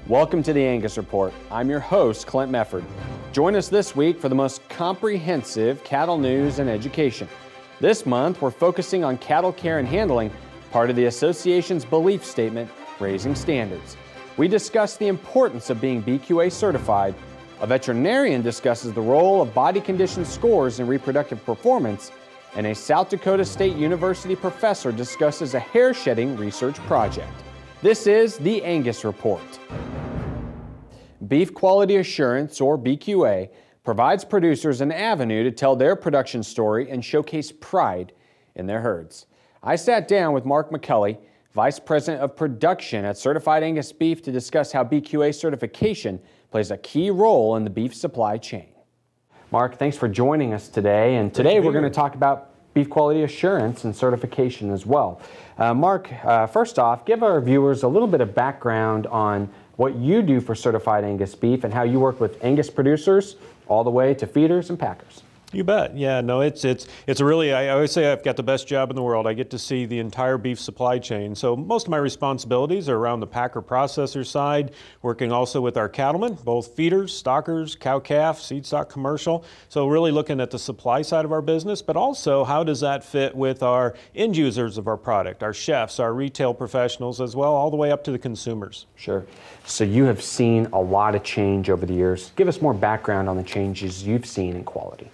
Welcome to the Angus Report. I'm your host, Clint Mefford. Join us this week for the most comprehensive cattle news and education. This month, we're focusing on cattle care and handling, part of the association's belief statement, Raising Standards. We discuss the importance of being BQA certified. A veterinarian discusses the role of body condition scores in reproductive performance, and a South Dakota State University professor discusses a hair shedding research project. This is the Angus Report. Beef Quality Assurance, or BQA, provides producers an avenue to tell their production story and showcase pride in their herds. I sat down with Mark McCulley, Vice President of Production at Certified Angus Beef, to discuss how BQA certification plays a key role in the beef supply chain. Mark, thanks for joining us today. And today we're going to talk about beef quality assurance and certification as well. Mark, first off, give our viewers a little bit of background on what you do for Certified Angus Beef and how you work with Angus producers all the way to feeders and packers. You bet. Yeah, no, it's a really, I always say I've got the best job in the world. I get to see the entire beef supply chain. So most of my responsibilities are around the packer processor side, working also with our cattlemen, both feeders, stockers, cow-calf, seed stock commercial. So really looking at the supply side of our business, but also how does that fit with our end users of our product, our chefs, our retail professionals as well, all the way up to the consumers. Sure. So you have seen a lot of change over the years. Give us more background on the changes you've seen in quality.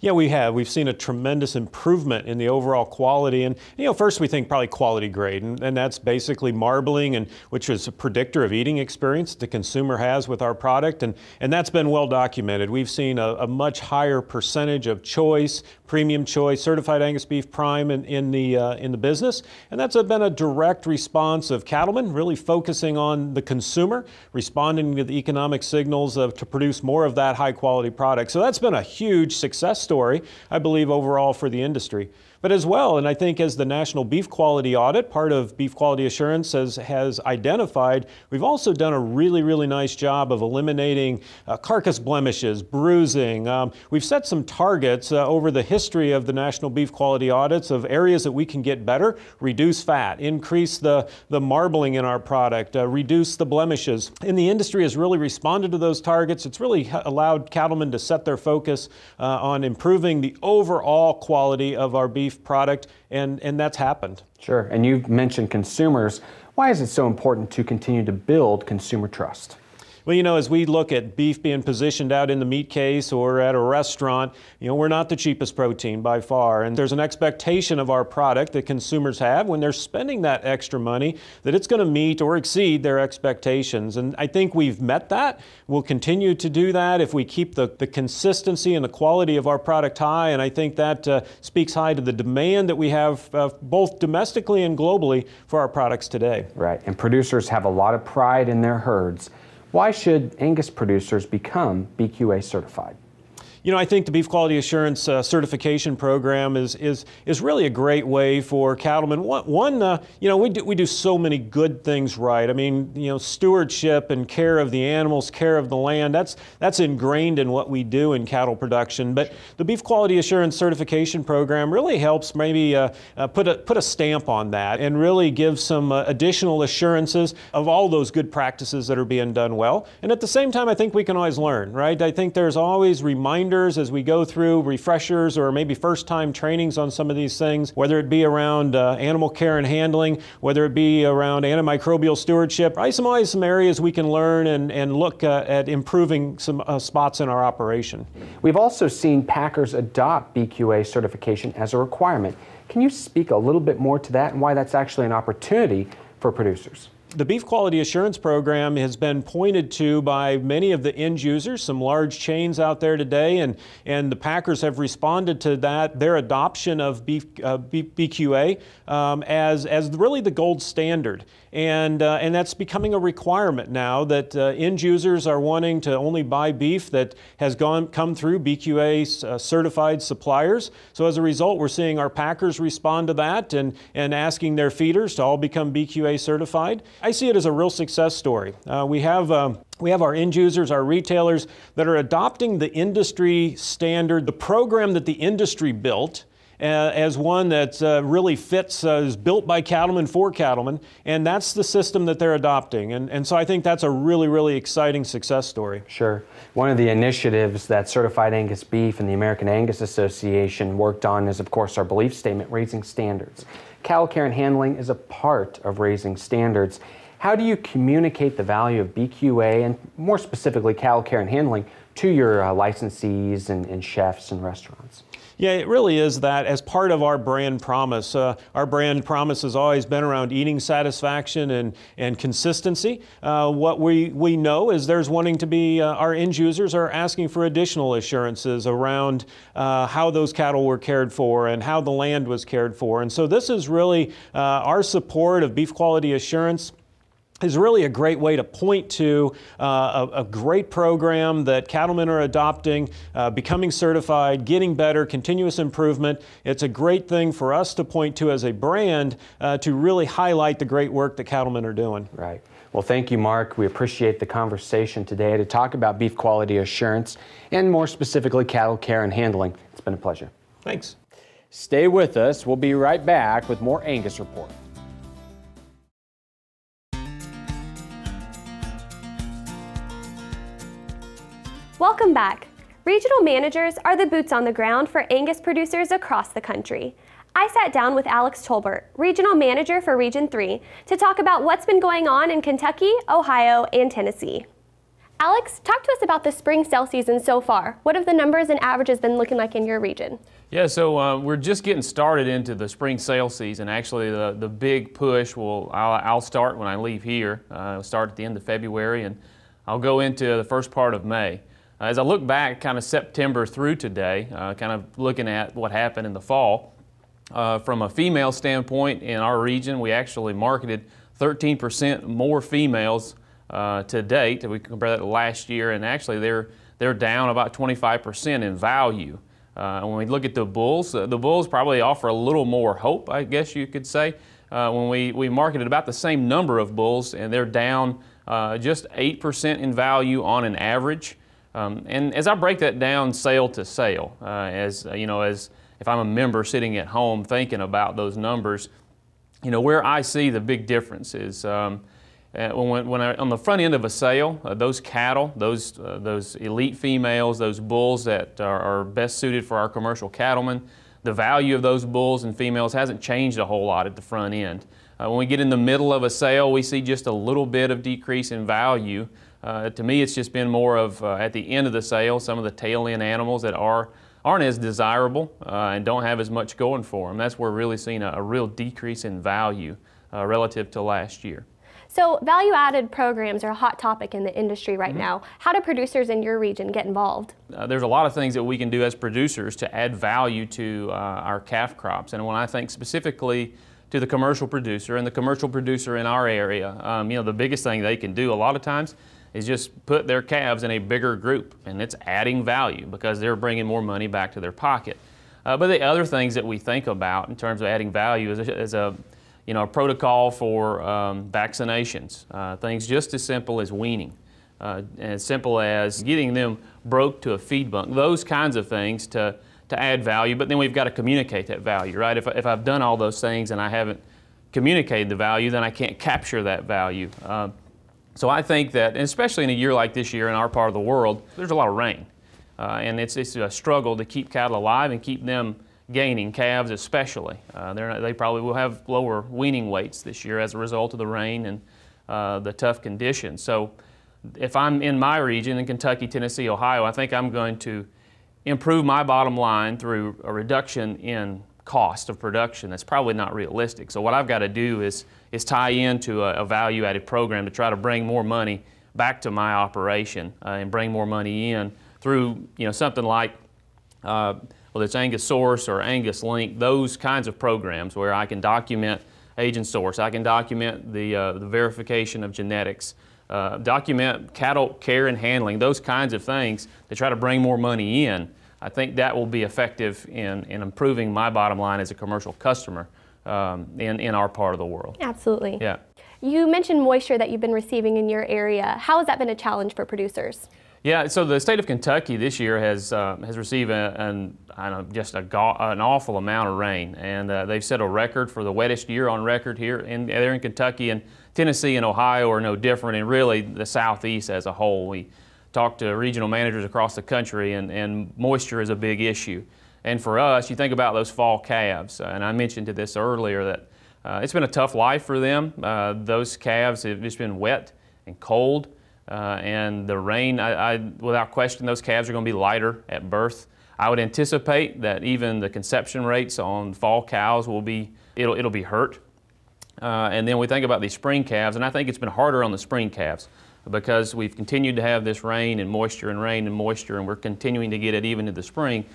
Yeah, we have. We've seen a tremendous improvement in the overall quality. And, first we think probably quality grade, and that's basically marbling, and which is a predictor of eating experience the consumer has with our product. And that's been well documented. We've seen a much higher percentage of choice, premium choice, certified Angus beef prime in the business. And that's been a direct response of cattlemen really focusing on the consumer, responding to the economic signals to produce more of that high quality product. So that's been a huge success story, I believe, overall for the industry. But as well, and I think as the National Beef Quality Audit, part of Beef Quality Assurance has identified, we've also done a really, really nice job of eliminating carcass blemishes, bruising. We've set some targets over the history of the National Beef Quality Audits of areas that we can get better, reduce fat, increase the marbling in our product, reduce the blemishes. And the industry has really responded to those targets. It's really allowed cattlemen to set their focus on improving the overall quality of our beef product, and that's happened. Sure, and you've mentioned consumers. Why is it so important to continue to build consumer trust? Well, as we look at beef being positioned out in the meat case or at a restaurant, we're not the cheapest protein by far. And there's an expectation of our product that consumers have when they're spending that extra money that it's going to meet or exceed their expectations. And I think we've met that. We'll continue to do that if we keep the consistency and the quality of our product high. And I think that speaks high to the demand that we have both domestically and globally for our products today. Right, and producers have a lot of pride in their herds. Why should Angus producers become BQA certified? I think the Beef Quality Assurance certification program is really a great way for cattlemen. We do so many good things right. I mean, stewardship and care of the animals, care of the land, that's ingrained in what we do in cattle production. But the Beef Quality Assurance certification program really helps maybe put a stamp on that and really give some additional assurances of all those good practices that are being done well. And at the same time, I think we can always learn, right? I think there's always reminders as we go through refreshers or maybe first-time trainings on some of these things, whether it be around animal care and handling, whether it be around antimicrobial stewardship. Always some areas we can learn and look at improving some spots in our operation. We've also seen packers adopt BQA certification as a requirement. Can you speak a little bit more to that and why that's actually an opportunity for producers? The Beef Quality Assurance Program has been pointed to by many of the end users, some large chains out there today, and the packers have responded to that, their adoption of BQA as really the gold standard. And that's becoming a requirement now that end users are wanting to only buy beef that has come through BQA certified suppliers. So as a result, we're seeing our packers respond to that and asking their feeders to all become BQA certified. I see it as a real success story. We have our end users, our retailers that are adopting the industry standard, the program that the industry built, as one that really fits, is built by cattlemen for cattlemen, and that's the system that they're adopting. And so I think that's a really, really exciting success story. Sure. One of the initiatives that Certified Angus Beef and the American Angus Association worked on is, of course, our belief statement, raising standards. Cattle care and handling is a part of raising standards. How do you communicate the value of BQA and more specifically cattle care and handling to your licensees and chefs and restaurants? Yeah, it really is that as part of our brand promise. Our brand promise has always been around eating satisfaction and consistency. What we know is there's wanting to be, our end users are asking for additional assurances around how those cattle were cared for and how the land was cared for. And so this is really our support of beef quality assurance is really a great way to point to a great program that cattlemen are adopting, becoming certified, getting better, continuous improvement. It's a great thing for us to point to as a brand to really highlight the great work that cattlemen are doing. Right. Well, thank you, Mark. We appreciate the conversation today to talk about beef quality assurance and more specifically cattle care and handling. It's been a pleasure. Thanks. Stay with us. We'll be right back with more Angus Report. Welcome back. Regional managers are the boots on the ground for Angus producers across the country. I sat down with Alex Tolbert, regional manager for Region 3, to talk about what's been going on in Kentucky, Ohio, and Tennessee. Alex, talk to us about the spring sale season so far. What have the numbers and averages been looking like in your region? Yeah, so we're just getting started into the spring sale season. Actually, the big push I'll start when I leave here. I'll start at the end of February, and I'll go into the first part of May. As I look back kind of September through today, kind of looking at what happened in the fall, from a female standpoint in our region, we actually marketed 13% more females to date. We compare that to last year, and actually they're down about 25% in value. When we look at the bulls probably offer a little more hope, I guess you could say. When we marketed about the same number of bulls, and they're down just 8% in value on an average. And as I break that down sale to sale, as if I'm a member sitting at home thinking about those numbers, where I see the big difference is on the front end of a sale, those cattle, those elite females, those bulls that are best suited for our commercial cattlemen, the value of those bulls and females hasn't changed a whole lot at the front end. When we get in the middle of a sale, we see just a little bit of decrease in value. To me, it's just been more of, at the end of the sale, some of the tail-end animals that aren't as desirable and don't have as much going for them. That's where we're really seeing a real decrease in value relative to last year. So value-added programs are a hot topic in the industry right now. How do producers in your region get involved? There's a lot of things that we can do as producers to add value to our calf crops. And when I think specifically to the commercial producer and the commercial producer in our area, the biggest thing they can do a lot of times is just put their calves in a bigger group, and it's adding value because they're bringing more money back to their pocket. But the other things that we think about in terms of adding value is a protocol for vaccinations, things just as simple as weaning, as simple as getting them broke to a feed bunk, those kinds of things to add value. But then we've got to communicate that value, right? If I've done all those things and I haven't communicated the value, then I can't capture that value. So I think that, and especially in a year like this year in our part of the world, there's a lot of rain. And it's a struggle to keep cattle alive and keep them gaining, calves especially. They probably will have lower weaning weights this year as a result of the rain and the tough conditions. So if I'm in my region, in Kentucky, Tennessee, Ohio, I think I'm going to improve my bottom line through a reduction in cost of production. That's probably not realistic. So what I've got to do is tie into a value-added program to try to bring more money back to my operation and bring more money in through something like whether it's Angus Source or Angus Link, those kinds of programs where I can document agent source, I can document the verification of genetics, document cattle care and handling, those kinds of things to try to bring more money in. I think that will be effective in improving my bottom line as a commercial customer in our part of the world. Absolutely. Yeah. You mentioned moisture that you've been receiving in your area. How has that been a challenge for producers? Yeah, so the state of Kentucky this year has received an awful amount of rain, and they've set a record for the wettest year on record here there in Kentucky, and Tennessee and Ohio are no different, and really the Southeast as a whole. We talked to regional managers across the country, and moisture is a big issue. And for us, you think about those fall calves, and I mentioned to this earlier that it's been a tough life for them. Those calves have just been wet and cold. And the rain, without question, those calves are going to be lighter at birth. I would anticipate that even the conception rates on fall cows will be, it'll be hurt. And then we think about these spring calves, and I think it's been harder on the spring calves because we've continued to have this rain and moisture and rain and moisture, and we're continuing to get it even in the spring.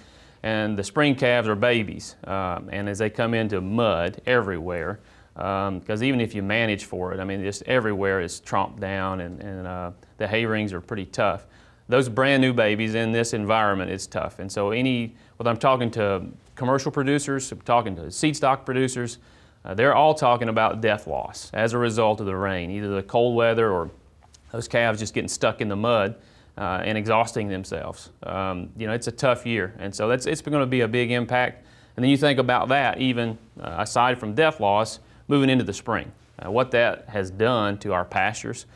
And the spring calves are babies, and as they come into mud everywhere, because even if you manage for it, I mean, just everywhere is tromped down, and the hay rings are pretty tough. Those brand new babies in this environment is tough. And so whether I'm talking to commercial producers, I'm talking to seed stock producers, they're all talking about death loss as a result of the rain, either the cold weather or those calves just getting stuck in the mud and exhausting themselves. You know, it's a tough year, and so it's going to be a big impact. And then you think about that, even aside from death loss, moving into the spring, what that has done to our pastures.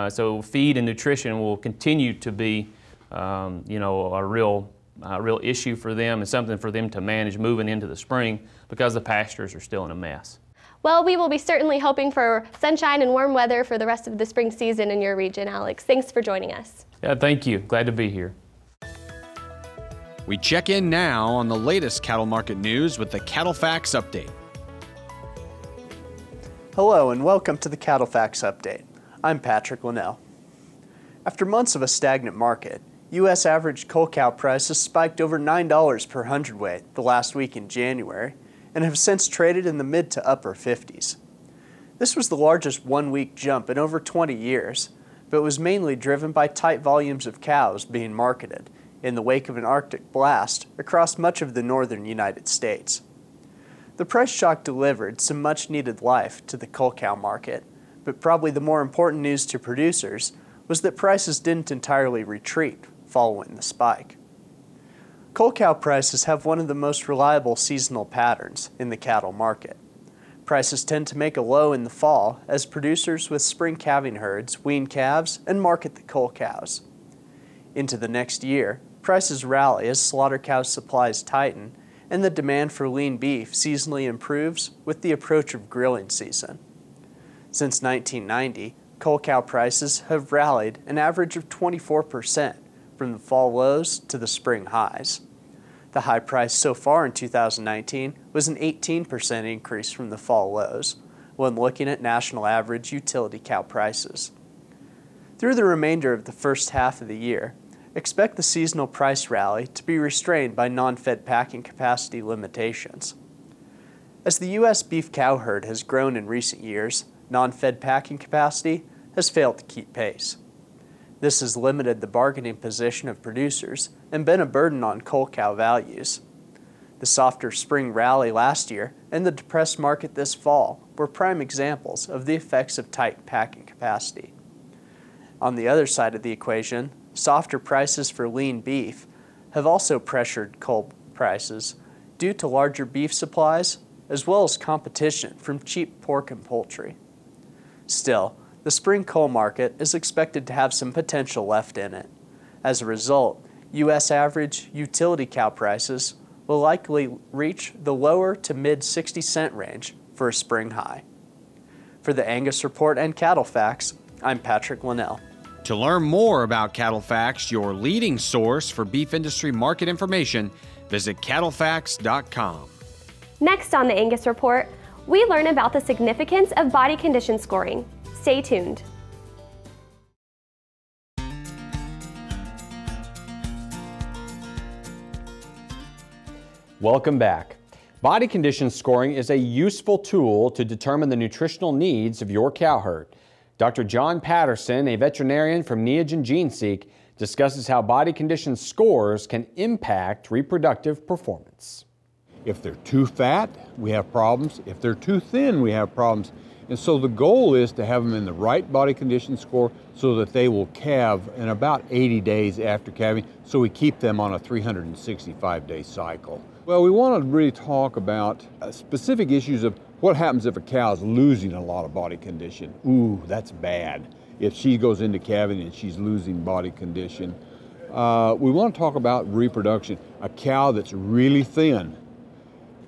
So feed and nutrition will continue to be, you know, a real issue for them and something for them to manage moving into the spring because the pastures are still in a mess. Well, we will be certainly hoping for sunshine and warm weather for the rest of the spring season in your region, Alex. Thanks for joining us. Yeah, thank you. Glad to be here. We check in now on the latest cattle market news with the Cattle Facts Update. Hello and welcome to the Cattle Facts Update. I'm Patrick Linnell. After months of a stagnant market, U.S. average cull cow prices spiked over $9 per hundredweight the last week in January and have since traded in the mid to upper 50s. This was the largest one-week jump in over 20 years, but was mainly driven by tight volumes of cows being marketed in the wake of an Arctic blast across much of the northern United States. The price shock delivered some much-needed life to the cull cow market, but probably the more important news to producers was that prices didn't entirely retreat following the spike. Cull cow prices have one of the most reliable seasonal patterns in the cattle market. Prices tend to make a low in the fall as producers with spring calving herds wean calves and market the cull cows. Into the next year, prices rally as slaughter cow supplies tighten and the demand for lean beef seasonally improves with the approach of grilling season. Since 1990, cull cow prices have rallied an average of 24% from the fall lows to the spring highs. The high price so far in 2019 was an 18% increase from the fall lows when looking at national average utility cow prices. Through the remainder of the first half of the year, expect the seasonal price rally to be restrained by non-fed packing capacity limitations. As the U.S. beef cow herd has grown in recent years, non-fed packing capacity has failed to keep pace. This has limited the bargaining position of producers and been a burden on cull cow values. The softer spring rally last year and the depressed market this fall were prime examples of the effects of tight packing capacity. On the other side of the equation, softer prices for lean beef have also pressured cull prices due to larger beef supplies as well as competition from cheap pork and poultry. Still, the spring cull market is expected to have some potential left in it. As a result, U.S. average utility cow prices will likely reach the lower to mid 60-cent range for a spring high. For the Angus Report and Cattle Facts, I'm Patrick Linnell. To learn more about Cattle Facts, your leading source for beef industry market information, visit cattlefacts.com. Next on the Angus Report, we learn about the significance of body condition scoring. Stay tuned. Welcome back. Body condition scoring is a useful tool to determine the nutritional needs of your cow herd. Dr. John Patterson, a veterinarian from Neogen GeneSeek, discusses how body condition scores can impact reproductive performance. If they're too fat, we have problems. If they're too thin, we have problems. And so the goal is to have them in the right body condition score so that they will calve in about 80 days after calving, so we keep them on a 365-day cycle. Well, we want to really talk about specific issues of what happens if a cow is losing a lot of body condition. Ooh, that's bad. If she goes into calving and she's losing body condition. We want to talk about reproduction. A cow that's really thin.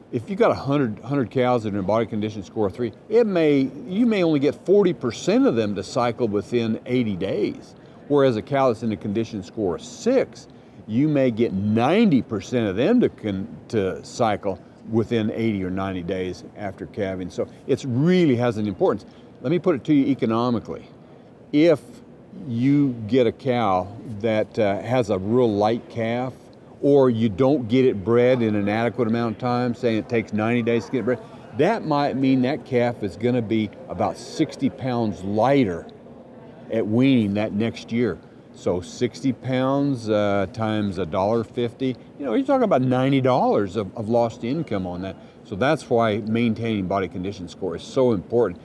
If you've got 100 cows that are in body condition score 3, you may only get 40% of them to cycle within 80 days. Whereas a cow that's in a condition score 6, you may get 90% of them to cycle within 80 or 90 days after calving. So it really has an importance. Let me put it to you economically. If you get a cow that has a real light calf, or you don't get it bred in an adequate amount of time, saying it takes 90 days to get it bred, that might mean that calf is going to be about 60 pounds lighter at weaning that next year. So 60 pounds times $1.50, you're talking about $90 of lost income on that. So that's why maintaining body condition score is so important.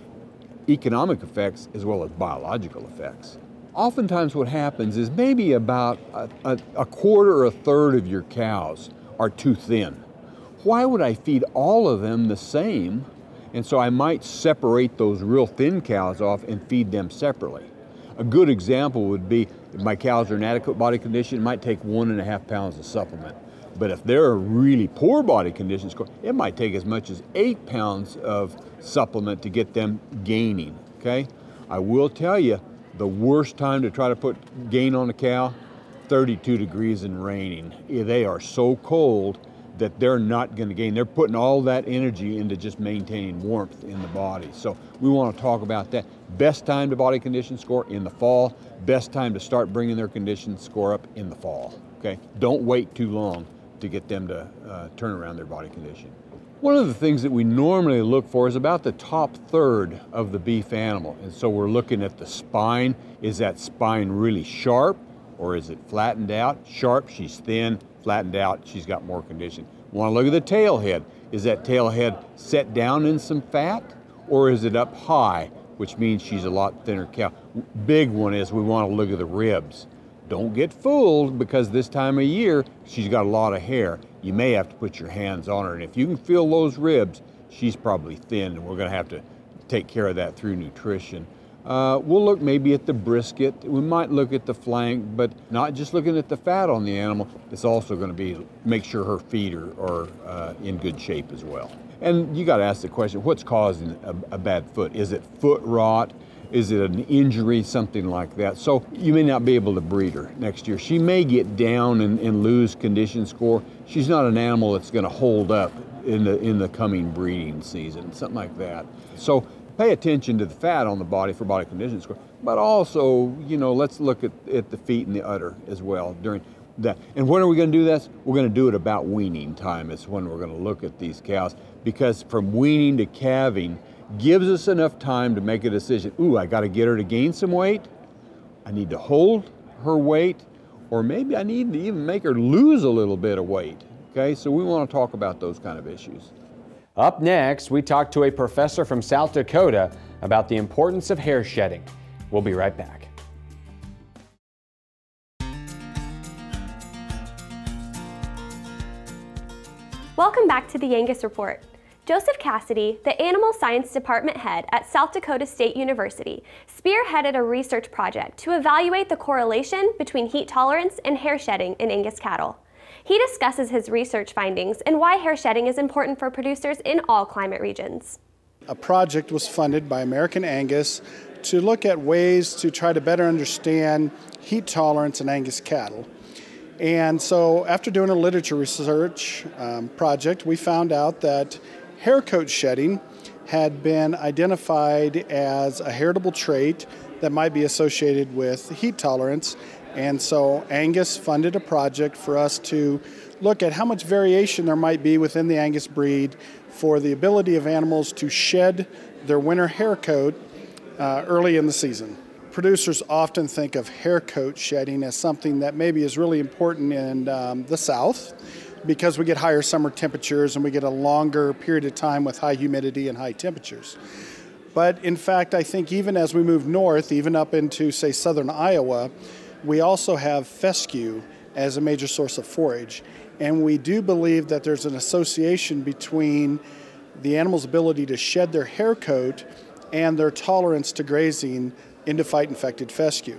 Economic effects as well as biological effects. Oftentimes what happens is maybe about a quarter or a third of your cows are too thin. Why would I feed all of them the same? And so I might separate those real thin cows off and feed them separately. A good example would be if my cows are in adequate body condition, it might take 1.5 pounds of supplement. But if they're a really poor body condition score, it might take as much as 8 pounds of supplement to get them gaining, okay? I will tell you, the worst time to try to put gain on a cow, 32 degrees and raining. They are so cold that they're not going to gain. They're putting all that energy into just maintaining warmth in the body. So we want to talk about that. Best time to body condition score in the fall. Best time to start bringing their condition score up in the fall. Okay? Don't wait too long to get them to turn around their body condition. One of the things that we normally look for is about the top third of the beef animal. And so we're looking at the spine. Is that spine really sharp or is it flattened out? Sharp, she's thin. Flattened out, she's got more condition. We want to look at the tail head. Is that tail head set down in some fat or is it up high, which means she's a lot thinner cow? Big one is we want to look at the ribs. Don't get fooled because this time of year, she's got a lot of hair. You may have to put your hands on her, and if you can feel those ribs, she's probably thin, and we're going to have to take care of that through nutrition. We'll look maybe at the brisket. We might look at the flank, but not just looking at the fat on the animal. It's also going to be make sure her feet are in good shape as well. And you got to ask the question, what's causing a bad foot? Is it foot rot? Is it an injury, something like that? So you may not be able to breed her next year. She may get down and lose condition score. She's not an animal that's going to hold up in the coming breeding season, something like that. So pay attention to the fat on the body for body condition score, but also, let's look at the feet and the udder as well during that. And when are we going to do this? We're going to do it about weaning time. It's when we're going to look at these cows, because from weaning to calving gives us enough time to make a decision. Ooh, I got to get her to gain some weight. I need to hold her weight, or maybe I need to even make her lose a little bit of weight. Okay, so we want to talk about those kind of issues. Up next, we talk to a professor from South Dakota about the importance of hair shedding. We'll be right back. Welcome back to the Angus Report. Joseph Cassidy, the Animal Science Department head at South Dakota State University, spearheaded a research project to evaluate the correlation between heat tolerance and hair shedding in Angus cattle. He discusses his research findings and why hair shedding is important for producers in all climate regions. A project was funded by American Angus to look at ways to try to better understand heat tolerance in Angus cattle. And so after doing a literature research project, we found out that hair coat shedding had been identified as a heritable trait that might be associated with heat tolerance. And so Angus funded a project for us to look at how much variation there might be within the Angus breed for the ability of animals to shed their winter hair coat early in the season. Producers often think of hair coat shedding as something that maybe is really important in the South, because we get higher summer temperatures and we get a longer period of time with high humidity and high temperatures. But in fact, I think even as we move north, even up into, say, southern Iowa, we also have fescue as a major source of forage. And we do believe that there's an association between the animal's ability to shed their hair coat and their tolerance to grazing fight infected fescue.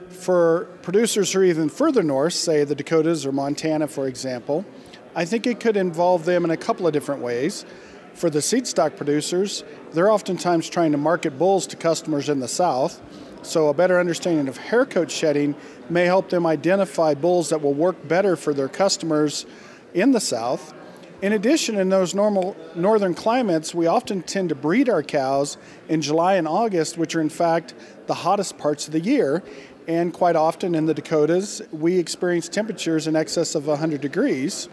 For producers who are even further north, say the Dakotas or Montana, for example, I think it could involve them in a couple of different ways. For the seed stock producers, they're oftentimes trying to market bulls to customers in the South, so a better understanding of hair coat shedding may help them identify bulls that will work better for their customers in the South. In addition, in those normal northern climates, we often tend to breed our cows in July and August, which are in fact the hottest parts of the year. And quite often in the Dakotas, we experience temperatures in excess of 100 degrees.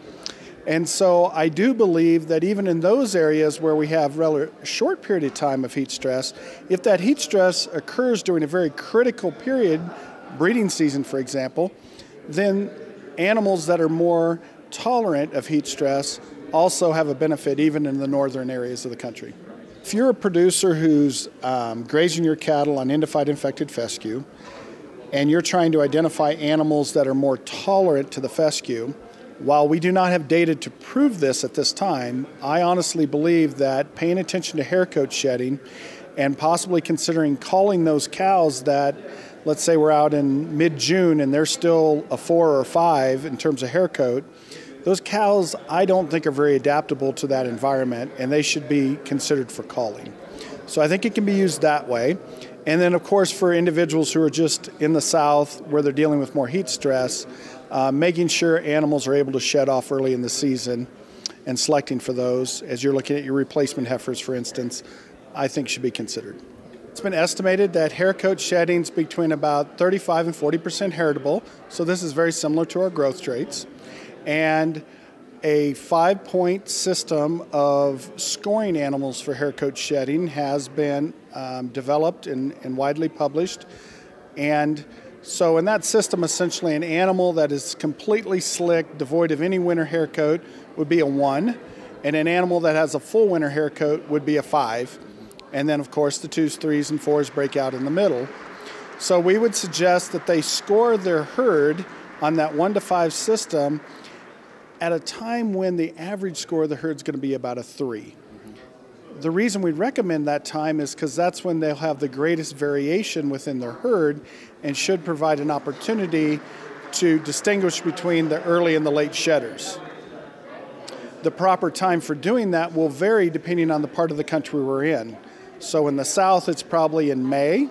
And so I do believe that even in those areas where we have a rather short period of time of heat stress, if that heat stress occurs during a very critical period, breeding season for example, then animals that are more tolerant of heat stress also have a benefit even in the northern areas of the country. If you're a producer who's grazing your cattle on fight infected fescue, and you're trying to identify animals that are more tolerant to the fescue, while we do not have data to prove this at this time, I honestly believe that paying attention to hair coat shedding and possibly considering calling those cows that, let's say we're out in mid-June and they're still a 4 or 5 in terms of hair coat, those cows I don't think are very adaptable to that environment and they should be considered for calling. So I think it can be used that way. And then of course for individuals who are just in the South where they're dealing with more heat stress, making sure animals are able to shed off early in the season and selecting for those, as you're looking at your replacement heifers, for instance, I think should be considered. It's been estimated that hair coat shedding is between about 35 and 40% heritable, so this is very similar to our growth traits. And a 5-point system of scoring animals for hair coat shedding has been developed and widely published. And so in that system, essentially an animal that is completely slick, devoid of any winter hair coat, would be a 1, and an animal that has a full winter hair coat would be a 5. And then of course the 2s, 3s, and 4s break out in the middle. So we would suggest that they score their herd on that 1 to 5 system at a time when the average score of the herd is going to be about a 3. The reason we recommend that time is because that's when they'll have the greatest variation within their herd and should provide an opportunity to distinguish between the early and the late shedders. The proper time for doing that will vary depending on the part of the country we're in. So in the South, it's probably in May,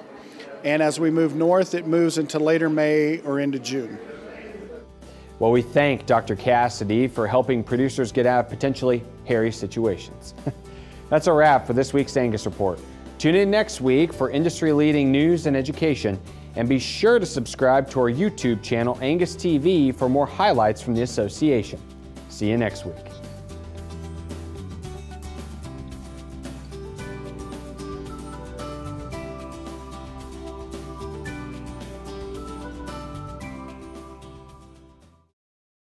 and as we move north, it moves into later May or into June. Well, we thank Dr. Cassidy for helping producers get out of potentially hairy situations. That's a wrap for this week's Angus Report. Tune in next week for industry-leading news and education, and be sure to subscribe to our YouTube channel, Angus TV, for more highlights from the association. See you next week.